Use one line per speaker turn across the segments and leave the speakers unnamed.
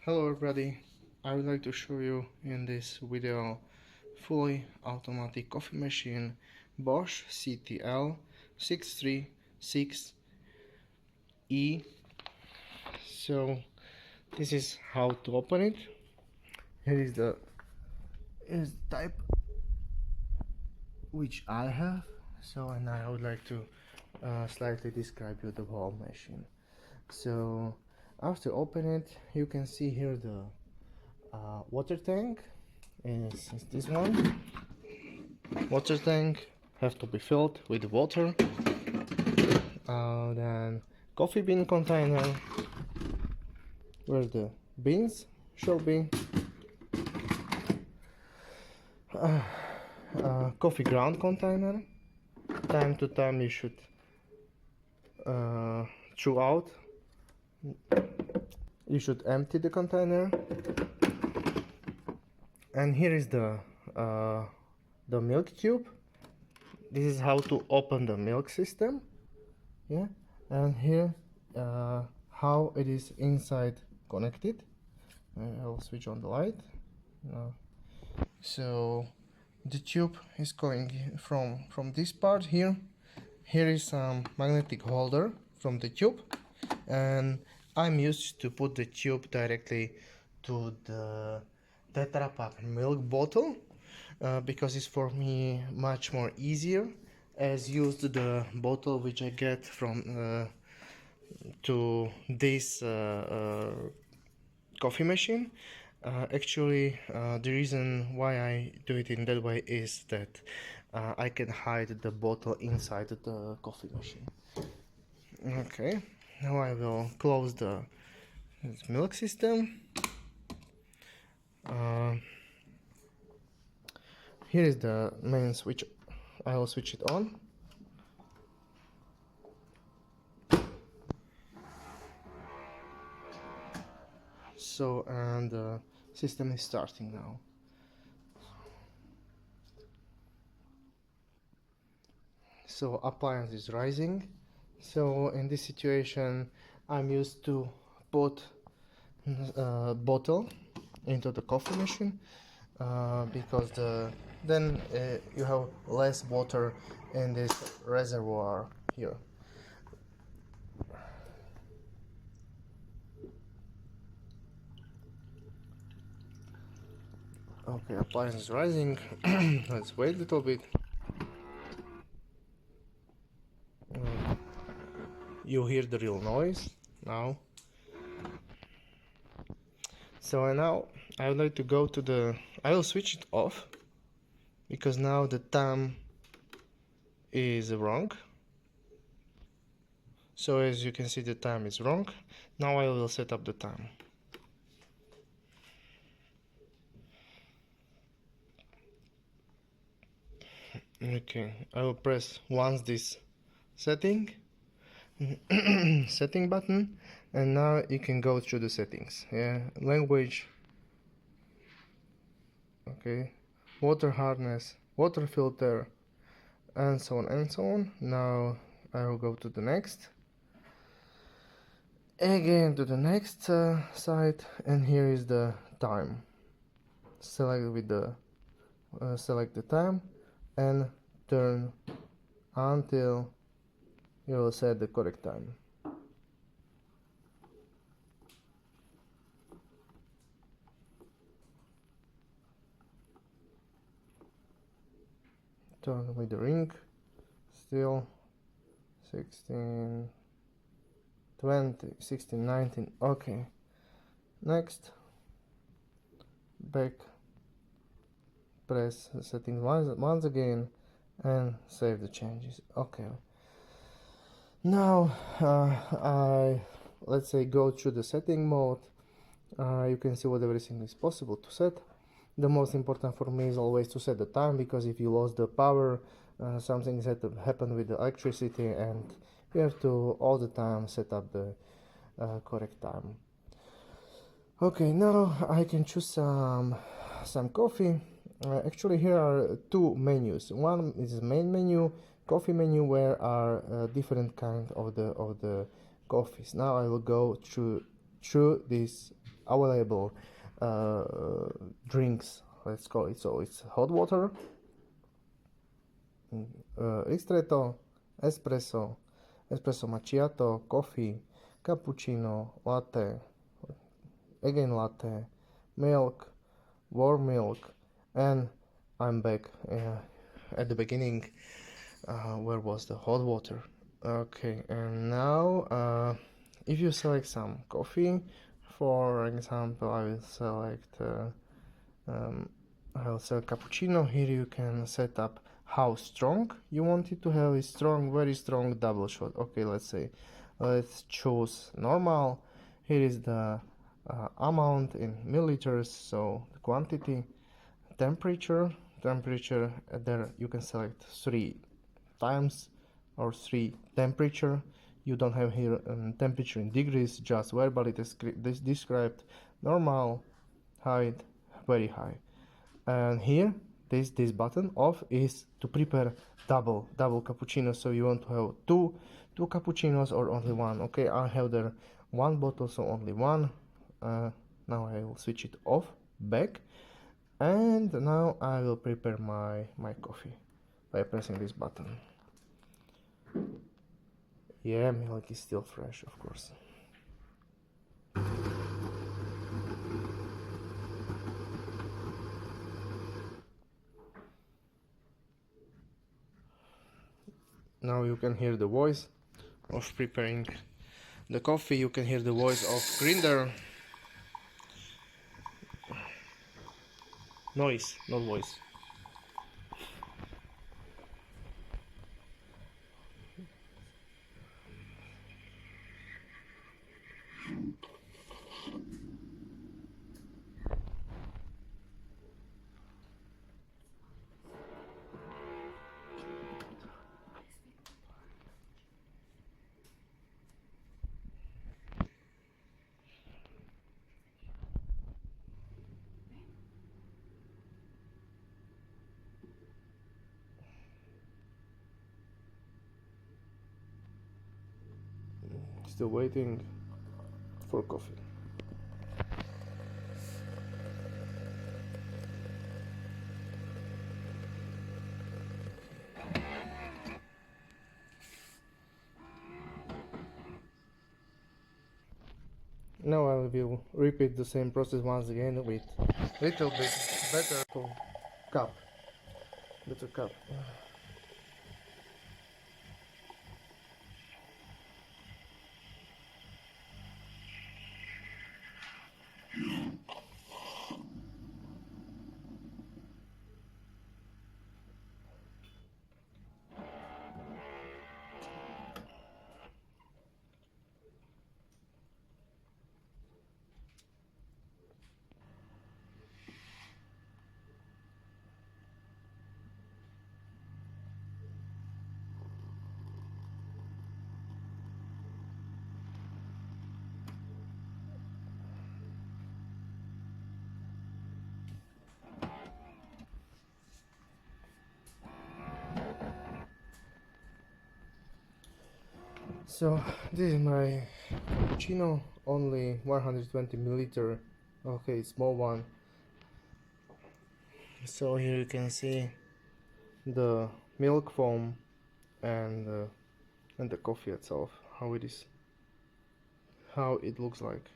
Hello everybody, I would like to show you in this video fully automatic coffee machine Bosch CTL636E. So this is how to open it. Here is the type which I have. So and I would like to slightly describe you the whole machine. So after open it, you can see here the water tank is this one. Water tank have to be filled with water. Then coffee bean container where the beans should be. Coffee ground container. Time to time you should throw out. You should empty the container. And here is the milk tube. This is how to open the milk system. Yeah, and here how it is inside connected. I'll switch on the light. So the tube is going from this part here. Here is some magnetic holder from the tube, and I'm used to put the tube directly to the Tetra Pak milk bottle because it's for me much more easier as used the bottle which I get from to this coffee machine. Actually, the reason why I do it in that way is that I can hide the bottle inside the coffee machine. Okay, now I will close the milk system. Here is the main switch. I will switch it on. So, and the system is starting now. So appliance is rising. So in this situation I'm used to put a bottle into the coffee machine because then you have less water in this reservoir here. Okay, appliance is rising. Let's wait a little bit. You hear the real noise now. So now I would like to go to the... I will switch it off because now the time is wrong. So as you can see, the time is wrong. Now I will set up the time. Okay, I will press once this setting setting button, and now you can go through the settings. Yeah, language, okay, water hardness, water filter, and so on and so on. Now I will go to the next, again to the next site, and here is the time. Select with the select the time and turn until you will set the correct time. Turn with the ring, still 16, 20, 16, 19, okay. Next, back, press the settings once again and save the changes. Okay. Now I let's say go through the setting mode. You can see what everything is possible to set. The most important for me is always to set the time, because if you lost the power, something is had to happen with the electricity, and you have to all the time set up the correct time. Okay, now I can choose some coffee. Actually, here are two menus. One is the main menu, coffee menu, where are different kind of the coffees. Now I will go through this available drinks, let's call it. So it's hot water, ristretto, espresso, espresso macchiato, coffee, cappuccino, latte, again latte, milk, warm milk, and I'm back at the beginning. Where was the hot water? Okay, and now if you select some coffee, for example, I will select cappuccino. Here you can set up how strong you want it to have. A strong, very strong double shot. Okay, let's choose normal. Here is the amount in milliliters, so the quantity. Temperature there you can select 3 times or 3 temperature. You don't have here temperature in degrees, just verbally described. Normal, high, very high. And here this button off is to prepare double cappuccino. So you want to have two cappuccinos or only one. Okay, I have there one bottle, so only one. Now I will switch it off, back, and now I will prepare my coffee by pressing this button. Yeah, milk is still fresh, of course. Now you can hear the voice of preparing the coffee. You can hear the voice of grinder. Noise, not voice. Still waiting for coffee. Now I will repeat the same process once again with little bit better cup. Better cup. So this is my cappuccino, only 120 milliliter. Okay, small one. So here you can see the milk foam and the coffee itself, how it looks like.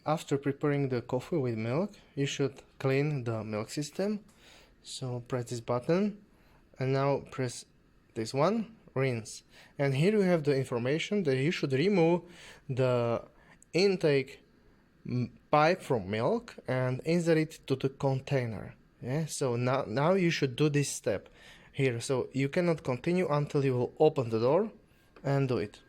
After preparing the coffee with milk, you should clean the milk system. So press this button and now press this one, rinse. And here you have the information that you should remove the intake pipe from milk and insert it to the container. Yeah, so now you should do this step here. So you cannot continue until you will open the door and do it.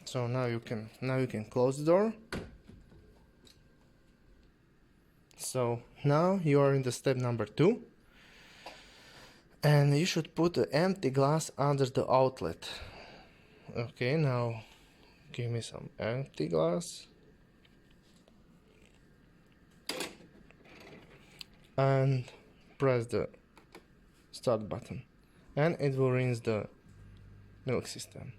So now you can close the door. So now you are in the step number 2, and you should put an empty glass under the outlet. Okay, now give me some empty glass and press the start button, and it will rinse the milk system.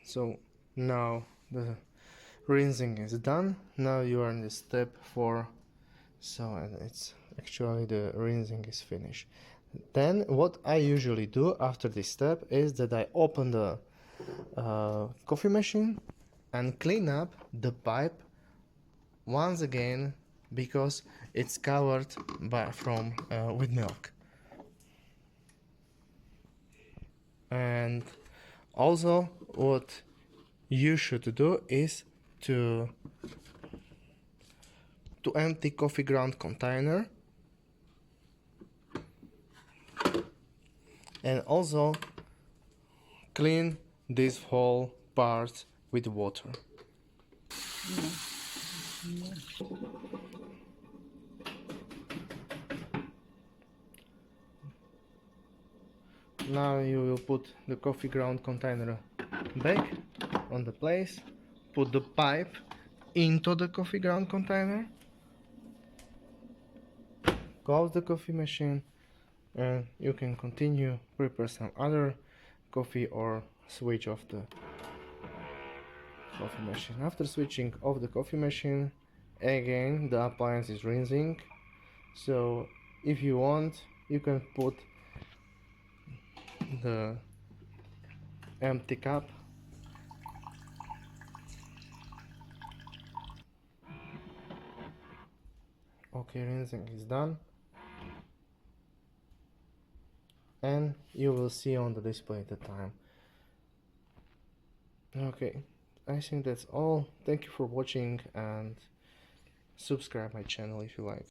So now the rinsing is done. Now you are in the step 4. So it's actually the rinsing is finished. Then what I usually do after this step is that I open the coffee machine and clean up the pipe once again, because it's covered with milk. And also what you should do is to empty coffee ground container, and also clean this whole part with water. Now you will put the coffee ground container back on the place, put the pipe into the coffee ground container, close the coffee machine, and you can continue prepare some other coffee or switch off the coffee machine. After switching off the coffee machine, again the appliance is rinsing, so if you want you can put the empty cup Okay, rinsing is done, and you will see on the display the time. Okay, I think that's all. Thank you for watching, and subscribe my channel if you like.